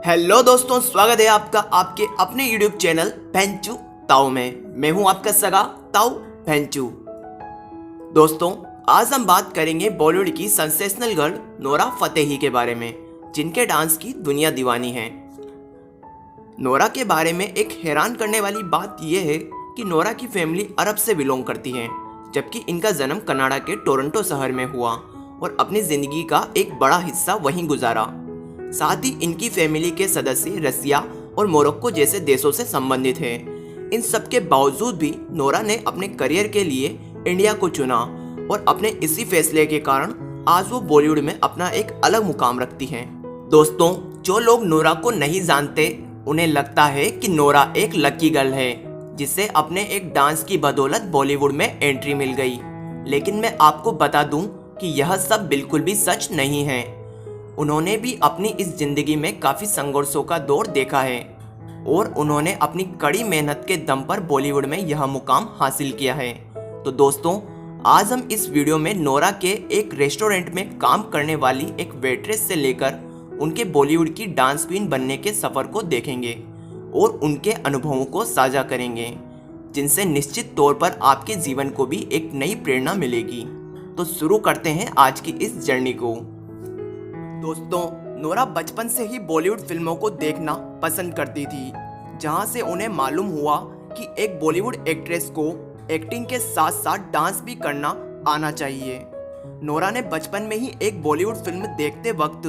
Hello दोस्तों, स्वागत है आपका आपके अपने यूट्यूब चैनल भेंचू ताऊ में। मैं हूं आपका सगा ताऊ भेंचू। दोस्तों, आज हम बात करेंगे बॉलीवुड की सेंसेशनल गर्ल नोरा फतेही के बारे में, जिनके डांस की दुनिया दीवानी है। नोरा के बारे में एक हैरान करने वाली बात यह है कि नोरा की फैमिली अरब से बिलोंग करती है, जबकि इनका जन्म कनाडा के टोरंटो शहर में हुआ और अपनी जिंदगी का एक बड़ा हिस्सा वहीं गुजारा। साथ ही इनकी फैमिली के सदस्य रसिया और मोरक्को जैसे देशों से संबंधित हैं। इन सब के बावजूद भी नोरा ने अपने करियर के लिए इंडिया को चुना और अपने इसी फैसले के कारण आज वो बॉलीवुड में अपना एक अलग मुकाम रखती हैं। दोस्तों, जो लोग नोरा को नहीं जानते उन्हें लगता है कि नोरा एक लकी गर्ल है जिसे अपने एक डांस की बदौलत बॉलीवुड में एंट्री मिल गई। लेकिन मैं आपको बता दूं कि यह सब बिल्कुल भी सच नहीं है। उन्होंने भी अपनी इस जिंदगी में काफ़ी संघर्षों का दौर देखा है और उन्होंने अपनी कड़ी मेहनत के दम पर बॉलीवुड में यह मुकाम हासिल किया है। तो दोस्तों, आज हम इस वीडियो में नोरा के एक रेस्टोरेंट में काम करने वाली एक वेट्रेस से लेकर उनके बॉलीवुड की डांस क्वीन बनने के सफ़र को देखेंगे और उनके अनुभवों को साझा करेंगे, जिनसे निश्चित तौर पर आपके जीवन को भी एक नई प्रेरणा मिलेगी। तो शुरू करते हैं आज की इस जर्नी को। दोस्तों, नोरा बचपन से ही बॉलीवुड फिल्मों को देखना पसंद करती थी, जहां से उन्हें मालूम हुआ कि एक बॉलीवुड एक्ट्रेस को एक्टिंग के साथ साथ डांस भी करना आना चाहिए। नोरा ने बचपन में ही एक बॉलीवुड फिल्म देखते वक्त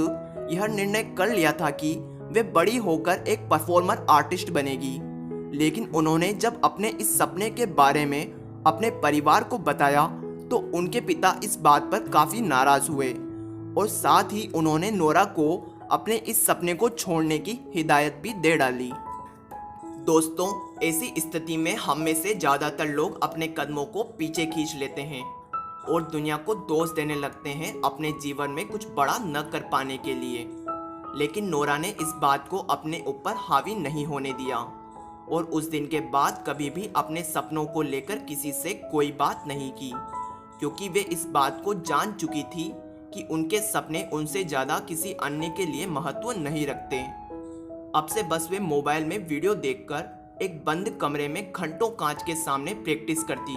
यह निर्णय कर लिया था कि वे बड़ी होकर एक परफॉर्मर आर्टिस्ट बनेगी। लेकिन उन्होंने जब अपने इस सपने के बारे में अपने परिवार को बताया तो उनके पिता इस बात पर काफ़ी नाराज़ हुए और साथ ही उन्होंने नोरा को अपने इस सपने को छोड़ने की हिदायत भी दे डाली। दोस्तों, ऐसी स्थिति में हम में से ज़्यादातर लोग अपने कदमों को पीछे खींच लेते हैं और दुनिया को दोष देने लगते हैं अपने जीवन में कुछ बड़ा न कर पाने के लिए। लेकिन नोरा ने इस बात को अपने ऊपर हावी नहीं होने दिया और उस दिन के बाद कभी भी अपने सपनों को लेकर किसी से कोई बात नहीं की, क्योंकि वे इस बात को जान चुकी थी कि उनके सपने उनसे ज़्यादा किसी अन्य के लिए महत्व नहीं रखते। अब से बस वे मोबाइल में वीडियो देखकर एक बंद कमरे में घंटों कांच के सामने प्रैक्टिस करती,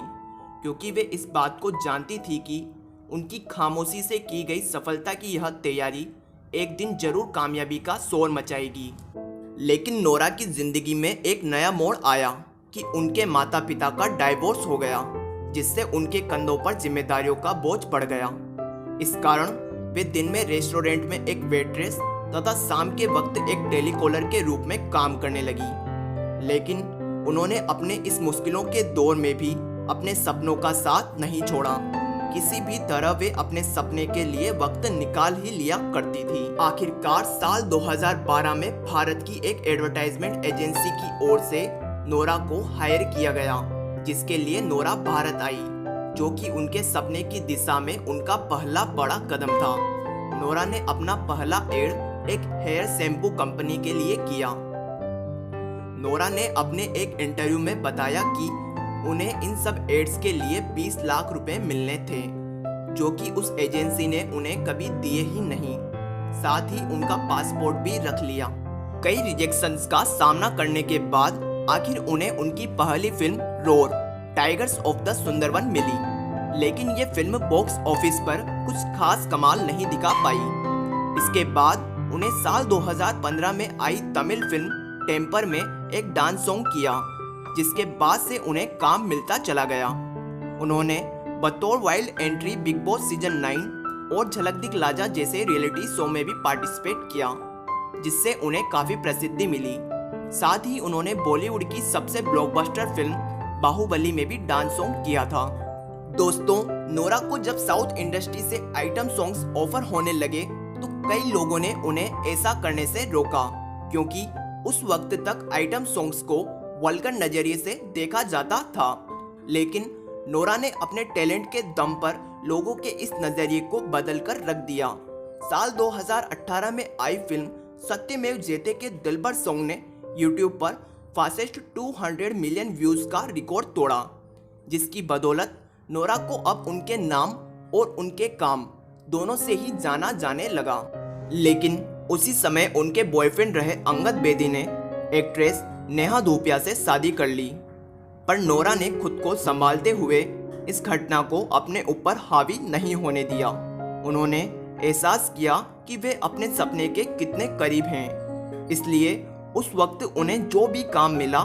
क्योंकि वे इस बात को जानती थी कि उनकी खामोशी से की गई सफलता की यह तैयारी एक दिन जरूर कामयाबी का शोर मचाएगी। लेकिन नोरा की जिंदगी में एक नया मोड़ आया कि उनके माता पिता का डाइवोर्स हो गया, जिससे उनके कंधों पर जिम्मेदारियों का बोझ बढ़ गया। इस कारण वे दिन में रेस्टोरेंट में एक वेट्रेस तथा शाम के वक्त एक टेलीकॉलर के रूप में काम करने लगी। लेकिन उन्होंने अपने इस मुश्किलों के दौर में भी अपने सपनों का साथ नहीं छोड़ा। किसी भी तरह वे अपने सपने के लिए वक्त निकाल ही लिया करती थी। आखिरकार साल 2012 में भारत की एक एडवर्टाइजमेंट एजेंसी की ओर से नोरा को हायर किया गया, जिसके लिए नोरा भारत आई, जो कि उनके सपने की दिशा में उनका पहला बड़ा कदम था। नोरा ने अपना पहला एड एक हेयर शैम्पू कंपनी के लिए किया। नोरा ने अपने एक इंटरव्यू में बताया कि उन्हें इन सब एड्स के लिए 20 लाख रुपए मिलने थे, जो कि उस एजेंसी ने उन्हें कभी दिए ही नहीं। साथ ही उनका पासपोर्ट भी रख लिया। कई रिजेक्शंस का सामना करने के बाद आखिर उन्हें उनकी पहली film roar tigers of the Sundarban मिली। लेकिन ये फिल्म बॉक्स ऑफिस पर कुछ खास कमाल नहीं दिखा पाई। इसके बाद उन्हें साल 2015 में आई तमिल फिल्म टेम्पर में एक डांस सॉन्ग किया, जिसके बाद से उन्हें काम मिलता चला गया। उन्होंने बतौर wild entry big boss season 9 और झलक दिखला जा जैसे रियलिटी शो में भी पार्टिसिपेट किया, जिससे उन्हें काफ़ी प्रसिद्धि मिली। साथ ही उन्होंने बॉलीवुड की सबसे ब्लॉकबस्टर फिल्म बाहुबली में भी डांस सॉन्ग किया था। दोस्तों, नोरा को जब साउथ इंडस्ट्री से आइटम सॉन्ग्स ऑफर होने लगे तो कई लोगों ने उन्हें ऐसा करने से रोका, क्योंकि उस वक्त तक आइटम सॉन्ग्स को वल्गर नजरिए से देखा जाता था। लेकिन नोरा ने अपने टैलेंट के दम पर लोगों के इस नजरिए को बदल कर रख दिया। साल 2018 में आई फिल्म सत्यमेव जयते के दिलबर सॉन्ग ने यूट्यूब पर फास्टेस्ट 200 मिलियन व्यूज का रिकॉर्ड तोड़ा, जिसकी बदौलत नोरा को अब उनके नाम और उनके काम दोनों से ही जाना जाने लगा। लेकिन उसी समय उनके बॉयफ्रेंड रहे अंगद बेदी ने एक्ट्रेस नेहा धूपिया से शादी कर ली। पर नोरा ने खुद को संभालते हुए इस घटना को अपने ऊपर हावी नहीं होने दिया। उन्होंने एहसास किया कि वे अपने सपने के कितने करीब हैं, इसलिए उस वक्त उन्हें जो भी काम मिला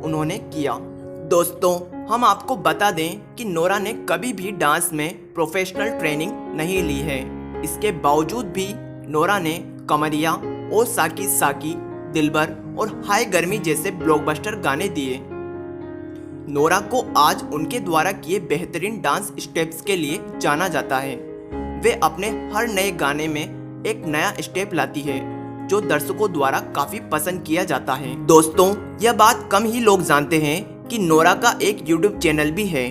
उन्होंने किया। दोस्तों, हम आपको बता दें कि नोरा ने कभी भी डांस में प्रोफेशनल ट्रेनिंग नहीं ली है। इसके बावजूद भी नोरा ने कमरिया और साकी साकी, दिलबर और हाय गर्मी जैसे ब्लॉकबस्टर गाने दिए। नोरा को आज उनके द्वारा किए बेहतरीन डांस स्टेप्स के लिए जाना जाता है। वे अपने हर नए गाने में एक नया स्टेप लाती है जो दर्शकों द्वारा काफी पसंद किया जाता है। दोस्तों, यह बात कम ही लोग जानते हैं कि नोरा का एक YouTube चैनल भी है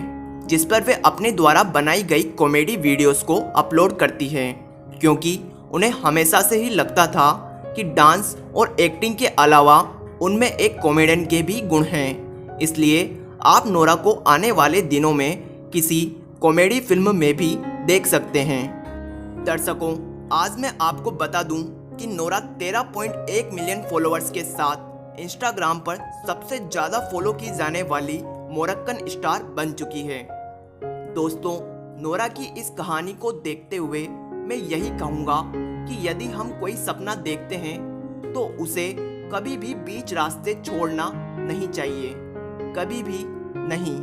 जिस पर वे अपने द्वारा बनाई गई कॉमेडी वीडियोस को अपलोड करती है, क्योंकि उन्हें हमेशा से ही लगता था कि डांस और एक्टिंग के अलावा उनमें एक कॉमेडियन के भी गुण हैं। इसलिए आप नोरा को आने वाले दिनों में किसी कॉमेडी फिल्म में भी देख सकते हैं। दर्शकों, आज मैं आपको बता दूं कि नोरा 13.1 मिलियन फॉलोअर्स के साथ इंस्टाग्राम पर सबसे ज़्यादा फॉलो की जाने वाली मोरक्कन स्टार बन चुकी है। दोस्तों, नोरा की इस कहानी को देखते हुए मैं यही कहूँगा कि यदि हम कोई सपना देखते हैं तो उसे कभी भी बीच रास्ते छोड़ना नहीं चाहिए, कभी भी नहीं।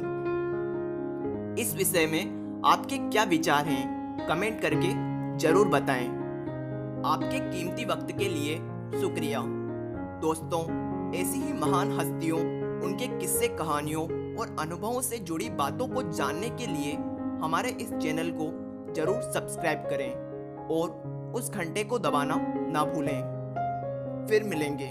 इस विषय में आपके क्या विचार हैं, कमेंट करके जरूर बताएं। आपके कीमती वक्त के लिए शुक्रिया। दोस्तों, ऐसी ही महान हस्तियों, उनके किस्से, कहानियों और अनुभवों से जुड़ी बातों को जानने के लिए हमारे इस चैनल को जरूर सब्सक्राइब करें और उस घंटे को दबाना ना भूलें। फिर मिलेंगे।